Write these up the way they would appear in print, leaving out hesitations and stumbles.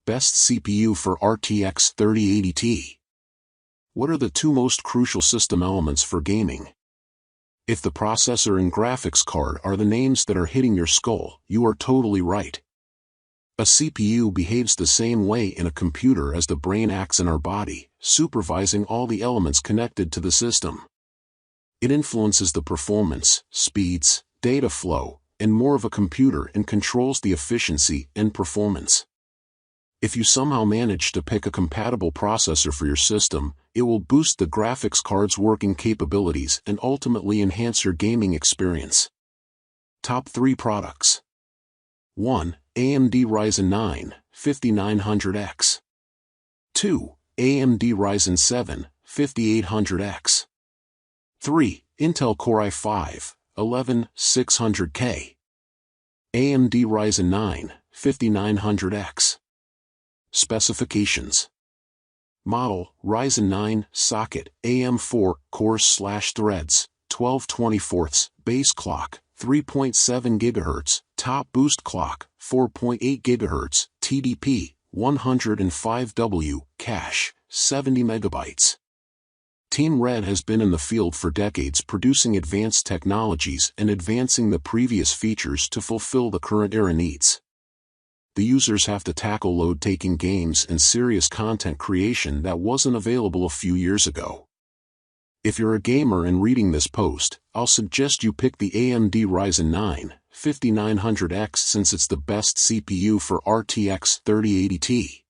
Best CPU for RTX 3080 Ti. What are the two most crucial system elements for gaming? If the processor and graphics card are the names that are hitting your skull, you are totally right. A CPU behaves the same way in a computer as the brain acts in our body, supervising all the elements connected to the system. It influences the performance, speeds, data flow, and more of a computer and controls the efficiency and performance. If you somehow manage to pick a compatible processor for your system, it will boost the graphics card's working capabilities and ultimately enhance your gaming experience. Top 3 products. 1. AMD Ryzen 9 5900X. 2. AMD Ryzen 7 5800X. 3. Intel Core i5 11600K. AMD Ryzen 9 5900X. Specifications. Model, Ryzen 9, socket, AM4, cores/threads, 12/24, base clock, 3.7 GHz, top boost clock, 4.8 GHz, TDP, 105W, cache, 70 MB. Team Red has been in the field for decades producing advanced technologies and advancing the previous features to fulfill the current era needs. The users have to tackle load-taking games and serious content creation that wasn't available a few years ago. If you're a gamer and reading this post, I'll suggest you pick the AMD Ryzen 9 5900X since it's the best CPU for RTX 3080 Ti.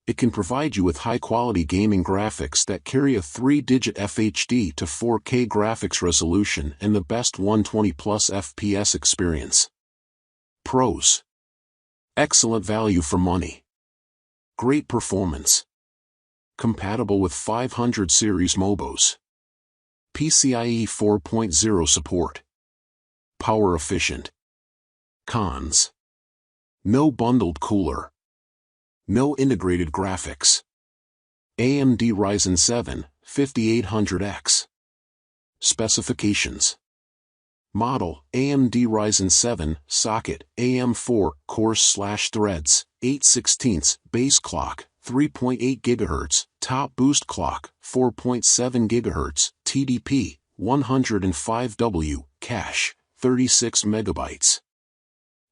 It can provide you with high-quality gaming graphics that carry a 3-digit FHD to 4K graphics resolution and the best 120+ FPS experience. Pros. Excellent value for money. Great performance. Compatible with 500 series MOBOs. PCIe 4.0 support. Power efficient. Cons. No bundled cooler. No integrated graphics. AMD Ryzen 7 5800X. Specifications. Model, AMD Ryzen 7, socket, AM4, cores/threads, 8/16, base clock, 3.8 GHz, top boost clock, 4.7 GHz, TDP, 105W, cache, 36 MB.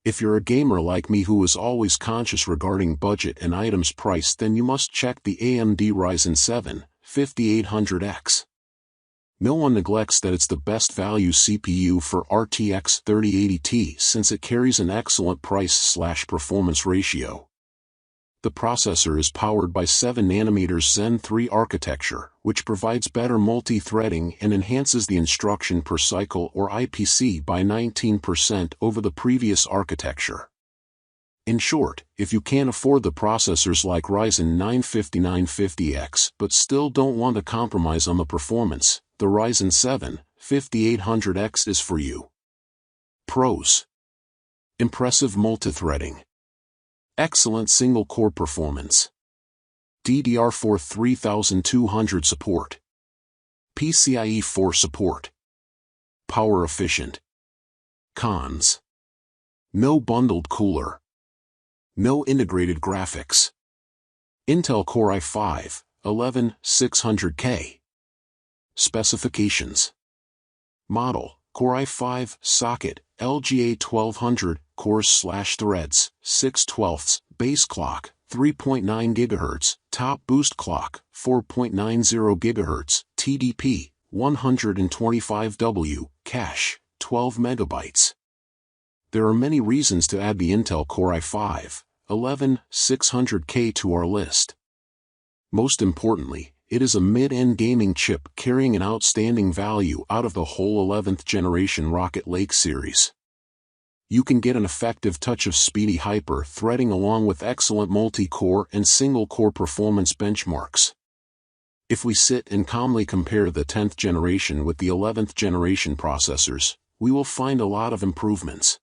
If you're a gamer like me who is always conscious regarding budget and items priced, then you must check the AMD Ryzen 7 5800X. No one neglects that it's the best value CPU for RTX 3080 Ti since it carries an excellent price/performance ratio. The processor is powered by 7nm Zen 3 architecture, which provides better multi-threading and enhances the instruction per cycle or IPC by 19% over the previous architecture. In short, if you can't afford the processors like Ryzen 9 5950X but still don't want to compromise on the performance, the Ryzen 7 5800X is for you. Pros. Impressive multithreading. Excellent single-core performance. DDR4 3200 support. PCIe 4 support. Power efficient. Cons. No bundled cooler. No integrated graphics. Intel Core i5 11600K. Specifications. Model, Core i5, socket, LGA 1200, cores/threads, 6/12, base clock, 3.9 GHz, top boost clock, 4.90 GHz, TDP, 125W, cache, 12 MB. There are many reasons to add the Intel Core i5 11600K to our list. Most importantly, it is a mid-end gaming chip carrying an outstanding value out of the whole 11th generation Rocket Lake series. You can get an effective touch of speedy hyper-threading along with excellent multi-core and single-core performance benchmarks. If we sit and calmly compare the 10th generation with the 11th generation processors, we will find a lot of improvements.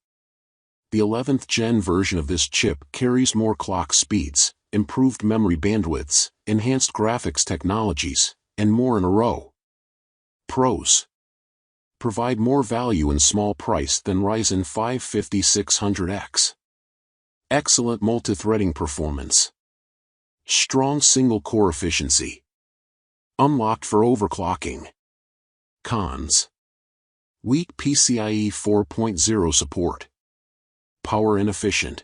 The 11th gen version of this chip carries more clock speeds, improved memory bandwidths, enhanced graphics technologies, and more in a row. Pros. Provide more value in small price than Ryzen 5 5600X. Excellent multithreading performance. Strong single-core efficiency. Unlocked for overclocking. Cons. Weak PCIe 4.0 support. Power inefficient.